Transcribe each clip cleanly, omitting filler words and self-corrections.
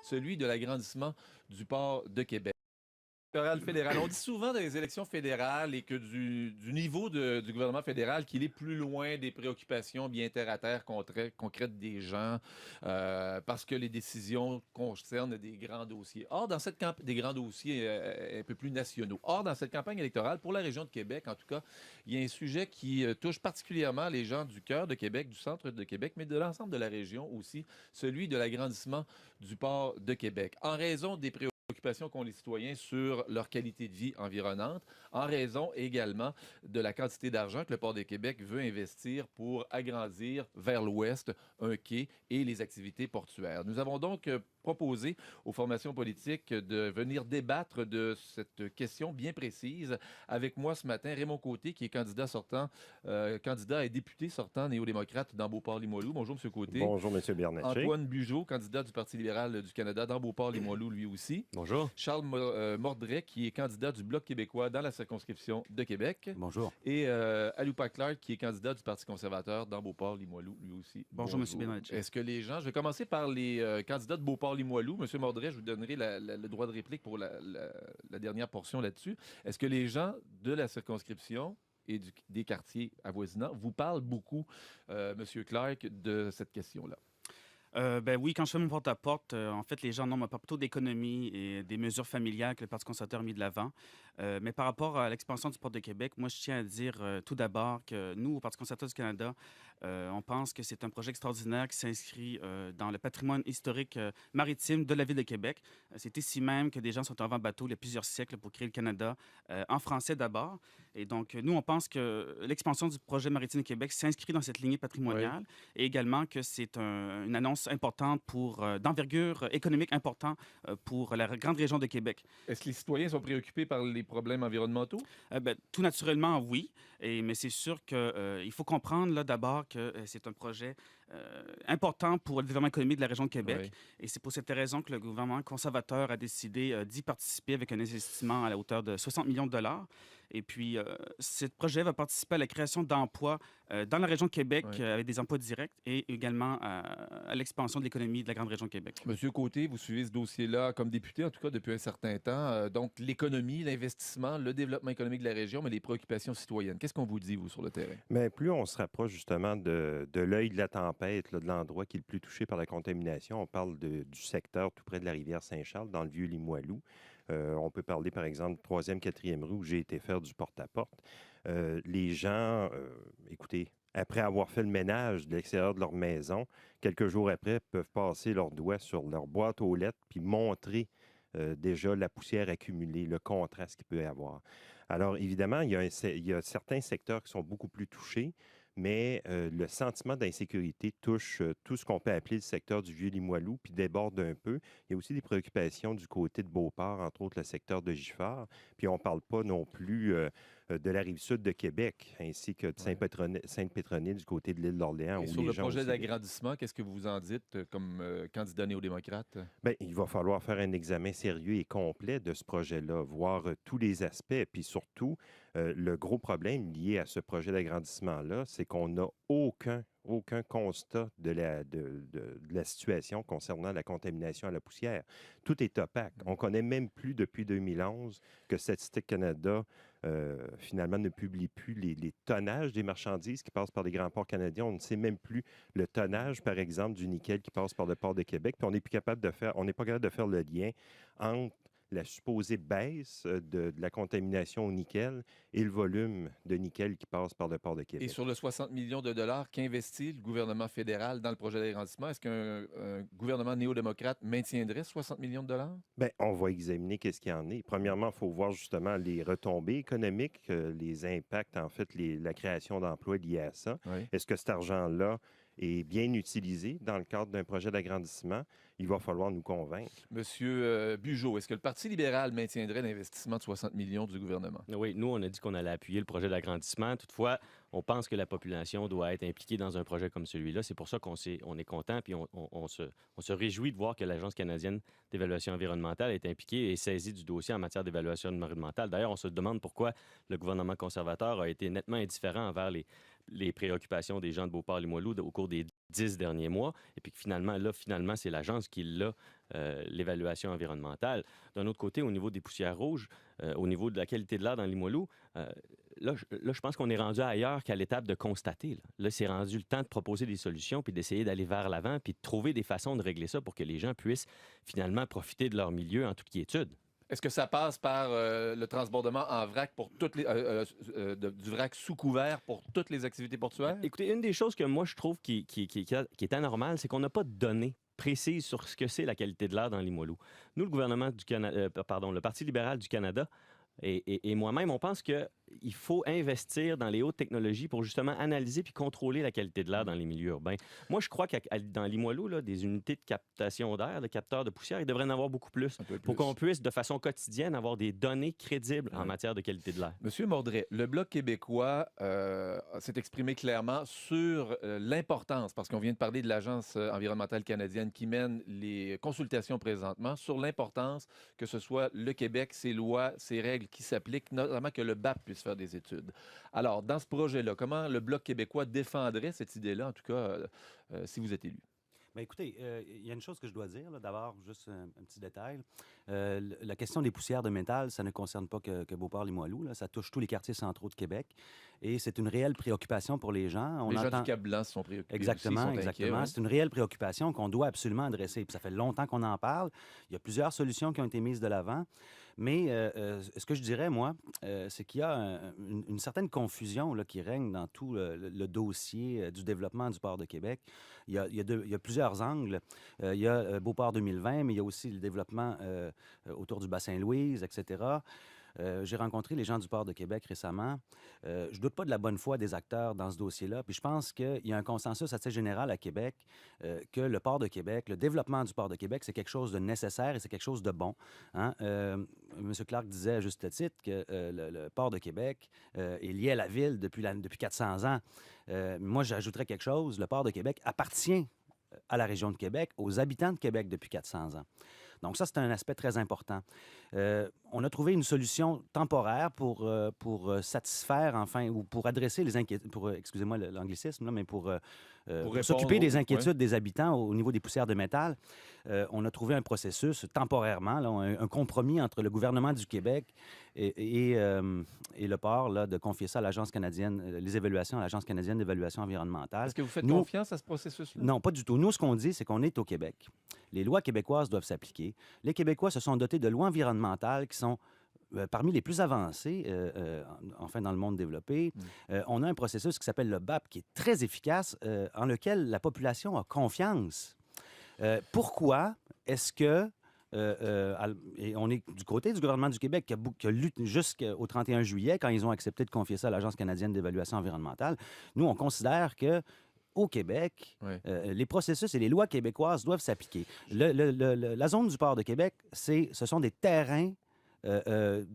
celui de l'agrandissement du port de Québec. Fédéral. On dit souvent dans les élections fédérales et que du niveau du gouvernement fédéral qu'il est plus loin des préoccupations bien terre-à-terre concrètes des gens parce que les décisions concernent des grands dossiers. Or, dans cette des grands dossiers un peu plus nationaux. Or, dans cette campagne électorale, pour la région de Québec, en tout cas, il y a un sujet qui touche particulièrement les gens du cœur de Québec, du centre de Québec, mais de l'ensemble de la région aussi, celui de l'agrandissement du port de Québec. En raison des préoccupations qu'ont les citoyens sur leur qualité de vie environnante, en raison également de la quantité d'argent que le Port de Québec veut investir pour agrandir vers l'ouest un quai et les activités portuaires. Nous avons donc proposé aux formations politiques de venir débattre de cette question bien précise. Avec moi ce matin, Raymond Côté, qui est candidat et député sortant néo-démocrate dans Beauport-Limoilou. Bonjour, M. Côté. Bonjour, M. Bernatchez. Antoine Bugeaud, candidat du Parti libéral du Canada dans Beauport-Limoilou, lui aussi. Bonjour. Charles Mordret, qui est candidat du Bloc québécois dans la circonscription de Québec. Bonjour. Et Aloupa Clark, qui est candidat du Parti conservateur dans Beauport-Limoilou, lui aussi. Bonjour, M. Bernatchez. Est-ce que les gens... Je vais commencer par les candidats de Beauport-Limoilou. M. Mordret, je vous donnerai le droit de réplique pour la dernière portion là-dessus. Est-ce que les gens de la circonscription et des quartiers avoisinants vous parlent beaucoup, M. Clark, de cette question-là? Ben oui, quand je fais mon porte-à-porte, en fait, les gens me parlent plutôt d'économie et des mesures familiales que le Parti conservateur a mis de l'avant. Mais par rapport à l'expansion du port de Québec, moi, je tiens à dire tout d'abord que nous, au Parti conservateur du Canada, on pense que c'est un projet extraordinaire qui s'inscrit dans le patrimoine historique maritime de la ville de Québec. C'est ici même que des gens sont arrivés en bateau il y a plusieurs siècles pour créer le Canada, en français d'abord. Et donc, nous, on pense que l'expansion du projet maritime de Québec s'inscrit dans cette lignée patrimoniale et également que c'est une annonce importante d'envergure économique importante pour la grande région de Québec. Est-ce que les citoyens sont préoccupés par les problèmes environnementaux? Tout naturellement, oui. Mais c'est sûr qu'il faut comprendre là d'abord que c'est un projet important pour le développement économique de la région de Québec. Oui. Et c'est pour cette raison que le gouvernement conservateur a décidé d'y participer avec un investissement à la hauteur de 60 millions de dollars. Et puis, ce projet va participer à la création d'emplois dans la région de Québec avec des emplois directs et également à l'expansion de l'économie de la grande région de Québec. Monsieur Côté, vous suivez ce dossier-là comme député, en tout cas depuis un certain temps. Donc, l'économie, l'investissement, le développement économique de la région, mais les préoccupations citoyennes. Qu'est-ce qu'on vous dit, vous, sur le terrain? Mais plus on se rapproche justement de l'œil de la tempête, là, de l'endroit qui est le plus touché par la contamination, on parle du secteur tout près de la rivière Saint-Charles, dans le vieux Limoilou. On peut parler, par exemple, 3e, 4e rue, où j'ai été faire du porte-à-porte. Les gens, écoutez, après avoir fait le ménage de l'extérieur de leur maison, quelques jours après, peuvent passer leurs doigts sur leur boîte aux lettres puis montrer déjà la poussière accumulée, le contraste qu'il peut y avoir. Alors, évidemment, il y a certains secteurs qui sont beaucoup plus touchés, mais le sentiment d'insécurité touche tout ce qu'on peut appeler le secteur du Vieux-Limoilou, puis déborde un peu. Il y a aussi des préoccupations du côté de Beauport, entre autres le secteur de Gifford. Puis on ne parle pas non plus de la Rive-Sud de Québec, ainsi que de Sainte-Pétronille du côté de l'île d'Orléans. Et sur le projet d'agrandissement, qu'est-ce que vous en dites comme candidat néo-démocrate? Bien, il va falloir faire un examen sérieux et complet de ce projet-là, voir tous les aspects, puis surtout, le gros problème lié à ce projet d'agrandissement-là, c'est qu'on n'a aucun constat de la situation concernant la contamination à la poussière. Tout est opaque. On ne connaît même plus depuis 2011 que Statistique Canada, finalement, ne publie plus les tonnages des marchandises qui passent par les grands ports canadiens. On ne sait même plus le tonnage, par exemple, du nickel qui passe par le port de Québec. Puis on n'est pas capable de faire le lien entre la supposée baisse de la contamination au nickel et le volume de nickel qui passe par le port de Québec. Et sur le 60 millions de dollars qu'investit le gouvernement fédéral dans le projet d'agrandissement, est-ce qu'un gouvernement néo-démocrate maintiendrait 60 millions de dollars? Bien, on va examiner qu'est-ce qu'il y en est. Premièrement, il faut voir justement les retombées économiques, les impacts, en fait, la création d'emplois liés à ça. Oui. Est-ce que cet argent-là est bien utilisé dans le cadre d'un projet d'agrandissement? Il va falloir nous convaincre. Monsieur Bugeaud, est-ce que le Parti libéral maintiendrait l'investissement de 60 millions du gouvernement? Oui, nous, on a dit qu'on allait appuyer le projet d'agrandissement. Toutefois, on pense que la population doit être impliquée dans un projet comme celui-là. C'est pour ça qu'on est content puis on se réjouit de voir que l'Agence canadienne d'évaluation environnementale est impliquée et saisie du dossier en matière d'évaluation environnementale. D'ailleurs, on se demande pourquoi le gouvernement conservateur a été nettement indifférent envers les les préoccupations des gens de Beauport-Limoilou au cours des 10 derniers mois, et puis que finalement, c'est l'agence qui l'a, l'évaluation environnementale. D'un autre côté, au niveau des poussières rouges, au niveau de la qualité de l'air dans Limoilou, je pense qu'on est rendu ailleurs qu'à l'étape de constater. Là, c'est rendu le temps de proposer des solutions, puis d'essayer d'aller vers l'avant, puis de trouver des façons de régler ça pour que les gens puissent finalement profiter de leur milieu en toute quiétude. Est-ce que ça passe par le transbordement en vrac pour toutes les, du vrac sous couvert pour toutes les activités portuaires? Écoutez, une des choses que moi, je trouve qui est anormale, c'est qu'on n'a pas de données précises sur ce que c'est la qualité de l'air dans Limoilou. Nous, le gouvernement du Canada, le Parti libéral du Canada et moi-même, on pense qu'il faut investir dans les hautes technologies pour justement analyser puis contrôler la qualité de l'air dans les milieux urbains. Moi, je crois que dans Limoilou, là, des unités de captation d'air, de capteurs de poussière, il devrait en avoir beaucoup plus pour qu'on puisse, de façon quotidienne, avoir des données crédibles en matière de qualité de l'air. Monsieur Mordret, le Bloc québécois s'est exprimé clairement sur l'importance, parce qu'on vient de parler de l'Agence environnementale canadienne qui mène les consultations présentement, sur l'importance que ce soit le Québec, ses lois, ses règles qui s'appliquent, notamment que le BAP puisse faire des études. Alors, dans ce projet-là, comment le Bloc québécois défendrait cette idée-là, en tout cas, si vous êtes élu? Bien, écoutez, il y a une chose que je dois dire, là. D'abord, juste un petit détail. La question des poussières de métal, ça ne concerne pas que Beauport-Limoilou, là. Ça touche tous les quartiers centraux de Québec. Et c'est une réelle préoccupation pour les gens. Les gens du Cap-Blanc se sont préoccupés Exactement, aussi, ils sont exactement. inquiets, ouais. C'est une réelle préoccupation qu'on doit absolument adresser. Puis ça fait longtemps qu'on en parle. Il y a plusieurs solutions qui ont été mises de l'avant. Mais ce que je dirais, moi, c'est qu'il y a une certaine confusion là, qui règne dans tout le dossier du développement du port de Québec. Il y a plusieurs angles. Il y a Beauport 2020, mais il y a aussi le développement autour du bassin Louise, etc. J'ai rencontré les gens du port de Québec récemment. Je doute pas de la bonne foi des acteurs dans ce dossier-là. Puis je pense qu'il y a un consensus assez général à Québec que le port de Québec, le développement du port de Québec, c'est quelque chose de nécessaire et c'est quelque chose de bon. Hein? M. Clark disait à juste titre que le port de Québec est lié à la ville depuis 400 ans. Moi, j'ajouterais quelque chose. Le port de Québec appartient à la région de Québec, aux habitants de Québec depuis 400 ans. Donc ça, c'est un aspect très important. On a trouvé une solution temporaire pour satisfaire, enfin, ou pour adresser les inquiétudes, excusez-moi l'anglicisme, là, mais pour s'occuper des inquiétudes des habitants au niveau des poussières de métal. On a trouvé un processus temporairement, là, un compromis entre le gouvernement du Québec et le port, là, de confier ça à l'Agence canadienne, les évaluations à l'Agence canadienne d'évaluation environnementale. Est-ce que vous faites confiance à ce processus-là? Non, pas du tout. Nous, ce qu'on dit, c'est qu'on est au Québec. Les lois québécoises doivent s'appliquer. Les Québécois se sont dotés de lois environnementales qui sont parmi les plus avancées, enfin, dans le monde développé. On a un processus qui s'appelle le BAP, qui est très efficace, en lequel la population a confiance. Pourquoi est-ce que et on est du côté du gouvernement du Québec qui a lutté jusqu'au 31 juillet, quand ils ont accepté de confier ça à l'Agence canadienne d'évaluation environnementale. Nous, on considère que au Québec, les processus et les lois québécoises doivent s'appliquer. La zone du port de Québec, ce sont des terrains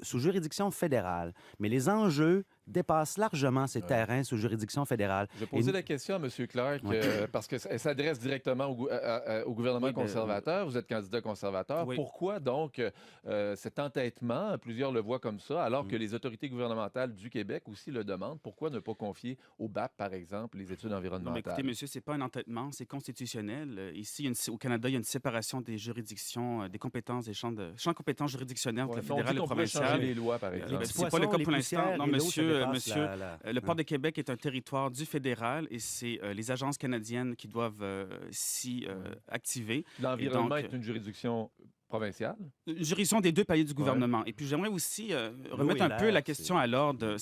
sous juridiction fédérale. Mais les enjeux dépassent largement ces terrains sous juridiction fédérale. Je posais la question à M. Clark parce qu'elle s'adresse directement au gouvernement conservateur. Vous êtes candidat conservateur. Oui. Pourquoi donc cet entêtement, plusieurs le voient comme ça, alors que les autorités gouvernementales du Québec aussi le demandent? Pourquoi ne pas confier au BAP, par exemple, les études environnementales? Non, mais écoutez, monsieur, c'est pas un entêtement, c'est constitutionnel. Ici, au Canada, il y a une séparation des jurisdictions, des compétences, des champs de compétences juridictionnels entre le fédéral et le provincial. Changer les lois, par exemple. C'est pas le cas pour l'instant. Non, monsieur, le port de Québec est un territoire du fédéral et c'est les agences canadiennes qui doivent s'y activer. L'environnement est une juridiction provinciale? Juridiction des deux paliers du gouvernement. Et puis, j'aimerais aussi remettre un peu la question à l'ordre.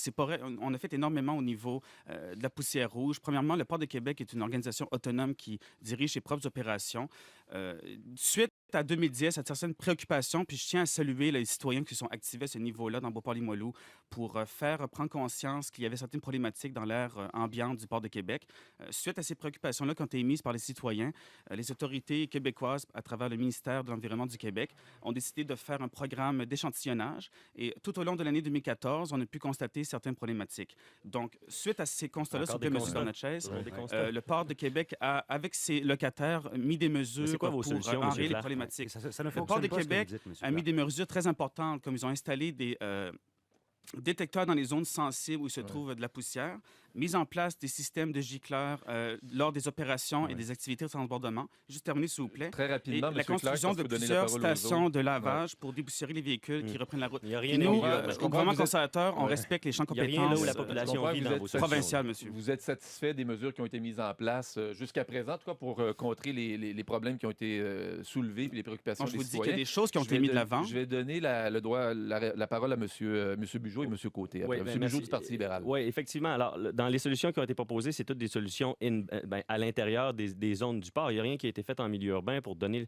On a fait énormément au niveau de la poussière rouge. Premièrement, le Port de Québec est une organisation autonome qui dirige ses propres opérations. Suite à 2010, à certaines préoccupations, puis je tiens à saluer les citoyens qui sont activés à ce niveau-là dans Beauport-Limoilou pour faire prendre conscience qu'il y avait certaines problématiques dans l'air ambiante du Port de Québec. Suite à ces préoccupations-là qui ont été émises par les citoyens, les autorités québécoises, à travers le ministère de l'Environnement du Québec, ont décidé de faire un programme d'échantillonnage. Et tout au long de l'année 2014, on a pu constater certaines problématiques. Donc, suite à ces constats-là, s'il vous plaît, M. Bernatchez, le Port de Québec a, avec ses locataires, mis des mesures pour enrayer les problématiques. Le Port de Québec a mis des mesures très importantes, comme ils ont installé des détecteurs dans les zones sensibles où il se trouve de la poussière. mise en place des systèmes de gicleurs lors des opérations et des activités de transbordement. Juste terminer, s'il vous plaît. Très Et rapidement, la M. Clark, construction parce de que vous donnez la plusieurs parole aux autres. stations de lavage pour déboussiérer les véhicules qui reprennent la route. Il n'y a rien Et nous, à je au comprends gouvernement que vous êtes- conservateur, on Ouais. respecte les champs Il y a rien compétences là où la Je population comprends que vit vous dans êtes vos satisfait. solutions. provinciales, monsieur. Vous êtes satisfait des mesures qui ont été mises en place jusqu'à présent, en tout cas pour contrer les problèmes qui ont été soulevés et les préoccupations Non, je des vous dis qu'il y citoyens. a des choses qui ont Je été vais mises de don- l'avant. Je vais donner la parole à monsieur Bugeaud et monsieur Côté. Après. Oui, Monsieur Bugeaud du Parti libéral. Oui, effectivement. Alors, dans les solutions qui ont été proposées, c'est toutes des solutions à l'intérieur des zones du port. Il n'y a rien qui a été fait en milieu urbain pour donner,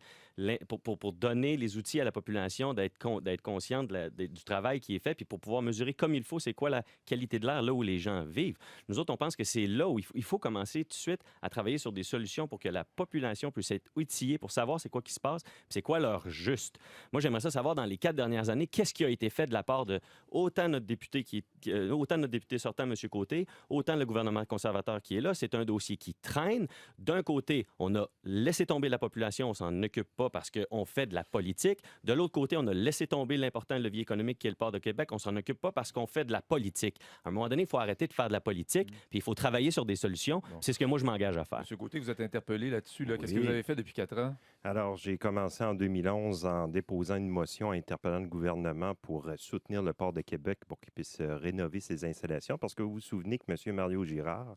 pour donner les outils à la population d'être consciente du travail qui est fait, puis pour pouvoir mesurer comme il faut c'est quoi la qualité de l'air là où les gens vivent. Nous autres, on pense que c'est là où il faut commencer tout de suite à travailler sur des solutions pour que la population puisse être outillée pour savoir c'est quoi qui se passe, puis c'est quoi leur juste. Moi, j'aimerais ça savoir dans les 4 dernières années, qu'est-ce qui a été fait de la part de autant notre député sortant, M. Côté, autant le gouvernement conservateur qui est là. C'est un dossier qui traîne. D'un côté, on a laissé tomber la population, on s'en occupe pas parce qu'on fait de la politique. De l'autre côté, on a laissé tomber l'important levier économique qui est le port de Québec, on s'en occupe pas parce qu'on fait de la politique. À un moment donné, il faut arrêter de faire de la politique, puis il faut travailler sur des solutions. Bon. C'est ce que moi, je m'engage à faire. Monsieur Côté, vous êtes interpellé là-dessus. Là. Qu'est-ce que Oui. vous avez fait depuis 4 ans? Alors, j'ai commencé en 2011 en déposant une motion interpellant le gouvernement pour soutenir le port de Québec pour qu'il puisse rénover ses installations. Parce que vous vous souvenez que M. Mario Girard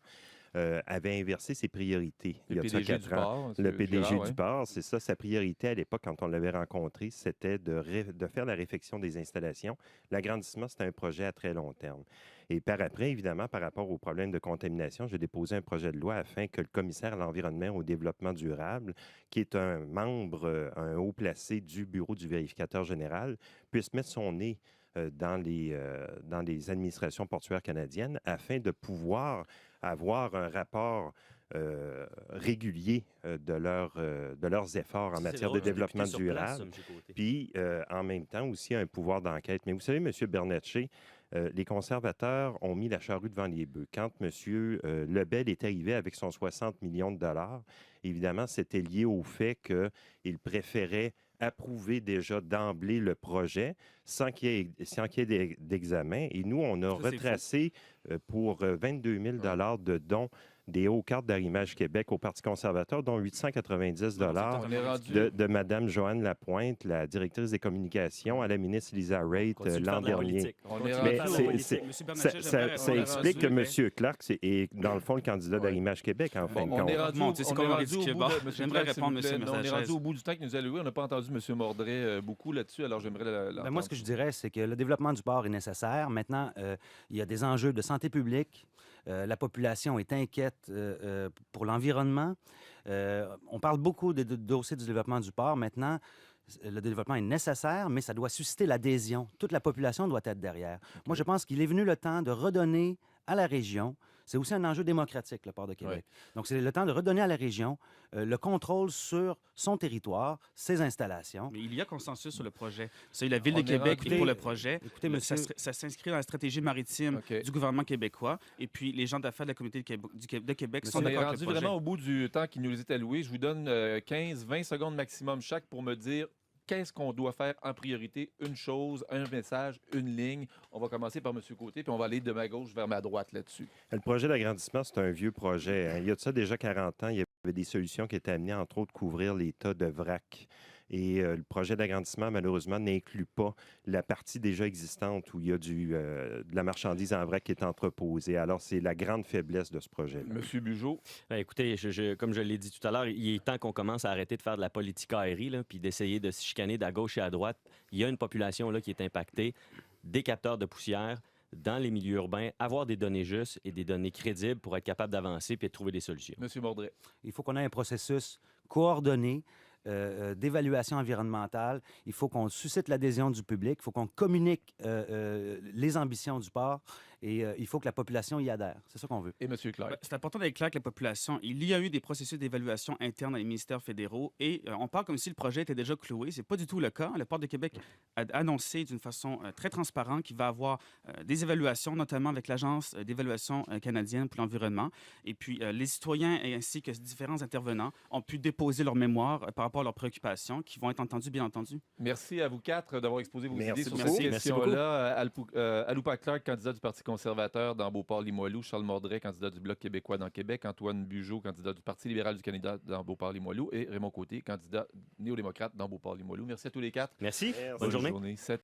avait inversé ses priorités il y Le a de ça PDG 4 du ans. port. Le PDG Girard, du ouais. port, c'est ça. Sa priorité à l'époque, quand on l'avait rencontré, c'était de faire la réfection des installations. L'agrandissement, c'était un projet à très long terme. Et par après, évidemment, par rapport aux problèmes de contamination, j'ai déposé un projet de loi afin que le commissaire à l'environnement et au développement durable, qui est un membre, un haut placé du bureau du vérificateur général, puisse mettre son nez dans les administrations portuaires canadiennes afin de pouvoir avoir un rapport régulier de leurs efforts en C'est matière drôle, de un développement député sur place, durable. ça, M. Côté. Puis, en même temps, aussi un pouvoir d'enquête. Mais vous savez, M. Bernatchez, les conservateurs ont mis la charrue devant les bœufs. Quand M. Lebel est arrivé avec son 60 millions de dollars, évidemment, c'était lié au fait qu'il préférait approuver déjà d'emblée le projet sans qu'il y ait d'examen. Et nous, on a Ça, c'est retracé pour 22 000 de dons des hauts cartes d'Arrimage Québec au Parti conservateur, dont 890 On est rendu... de Mme Joanne Lapointe, la directrice des communications, à la ministre Lisa Raitt Continue de l'an faire de la dernier. politique. On est Continue de rendu- faire de la Mais politique. Monsieur Ça, Bernatchez, j'aimerais ça répondre explique que là-dessus. M. Clark est, dans le fond, le candidat Ouais. d'Arrimage Québec, en fin de On compte. est rendu, Mon Dieu, c'est on est complètement rendu au ridicule. bout Bon, de... Monsieur j'aimerais Clark, s'il répondre, vous plaît. monsieur Non, on est Messagès. rendu au bout du temps que nous alloué. On n'a pas entendu M. Mordret beaucoup là-dessus, alors j'aimerais l'entendre. Moi, ce que je dirais, c'est que le développement du port est nécessaire. Maintenant, il y a des enjeux de santé publique. La population est inquiète pour l'environnement. On parle beaucoup de dossiers du développement du port. Maintenant, le développement est nécessaire, mais ça doit susciter l'adhésion. Toute la population doit être derrière. Moi, je pense qu'il est venu le temps de redonner à la région. C'est aussi un enjeu démocratique, le port de Québec. Donc, c'est le temps de redonner à la région le contrôle sur son territoire, ses installations. Mais il y a consensus sur le projet. C'est la Ville On de est Québec rendu- et pour le projet. Écoutez, monsieur, Ça s'inscrit dans la stratégie maritime OK. du gouvernement québécois. Et puis, les gens d'affaires de la communauté de Québec sont On est d'accord avec rendu le projet. vraiment au bout du temps qui nous est alloué. Je vous donne 15-20 secondes maximum chaque pour me dire qu'est-ce qu'on doit faire en priorité. Une chose, un message, une ligne. On va commencer par M. Côté, puis on va aller de ma gauche vers ma droite là-dessus. Le projet d'agrandissement, c'est un vieux projet. Hein. Il y a de ça déjà 40 ans, il y avait des solutions qui étaient amenées, entre autres, couvrir les tas de vrac. Et le projet d'agrandissement, malheureusement, n'inclut pas la partie déjà existante où il y a de la marchandise en vrac qui est entreposée. Alors, c'est la grande faiblesse de ce projet-là. M. Bugeaud, Ben, écoutez, comme je l'ai dit tout à l'heure, il est temps qu'on commence à arrêter de faire de la politique aérie, là, puis d'essayer de se chicaner d'à gauche et à droite. Il y a une population là, qui est impactée, des capteurs de poussière dans les milieux urbains, avoir des données justes et des données crédibles pour être capable d'avancer puis de trouver des solutions. M. Mordret. il faut qu'on ait un processus coordonné d'évaluation environnementale. Il faut qu'on suscite l'adhésion du public. Il faut qu'on communique les ambitions du port. Et il faut que la population y adhère. C'est ça qu'on veut. Et M. Clark. C'est important d'être clair avec la population. Il y a eu des processus d'évaluation interne dans les ministères fédéraux et on parle comme si le projet était déjà cloué. C'est pas du tout le cas. Le Port de Québec a annoncé d'une façon très transparente qu'il va avoir des évaluations, notamment avec l'Agence d'évaluation canadienne pour l'environnement. Et puis, les citoyens ainsi que différents intervenants ont pu déposer leur mémoire par rapport à leurs préoccupations qui vont être entendues, bien entendu. Merci à vous quatre d'avoir exposé vos Merci idées sur beaucoup. cette Merci beaucoup. question-là. Aloupa Clark, candidat du Parti conservateur dans Beauport-Limoilou. Charles Mordret, candidat du Bloc québécois dans Québec. Antoine Bugeaud, candidat du Parti libéral du Canada dans Beauport-Limoilou. Et Raymond Côté, candidat néo-démocrate dans Beauport-Limoilou. Merci à tous les quatre. Merci. Merci. Bonne journée. 7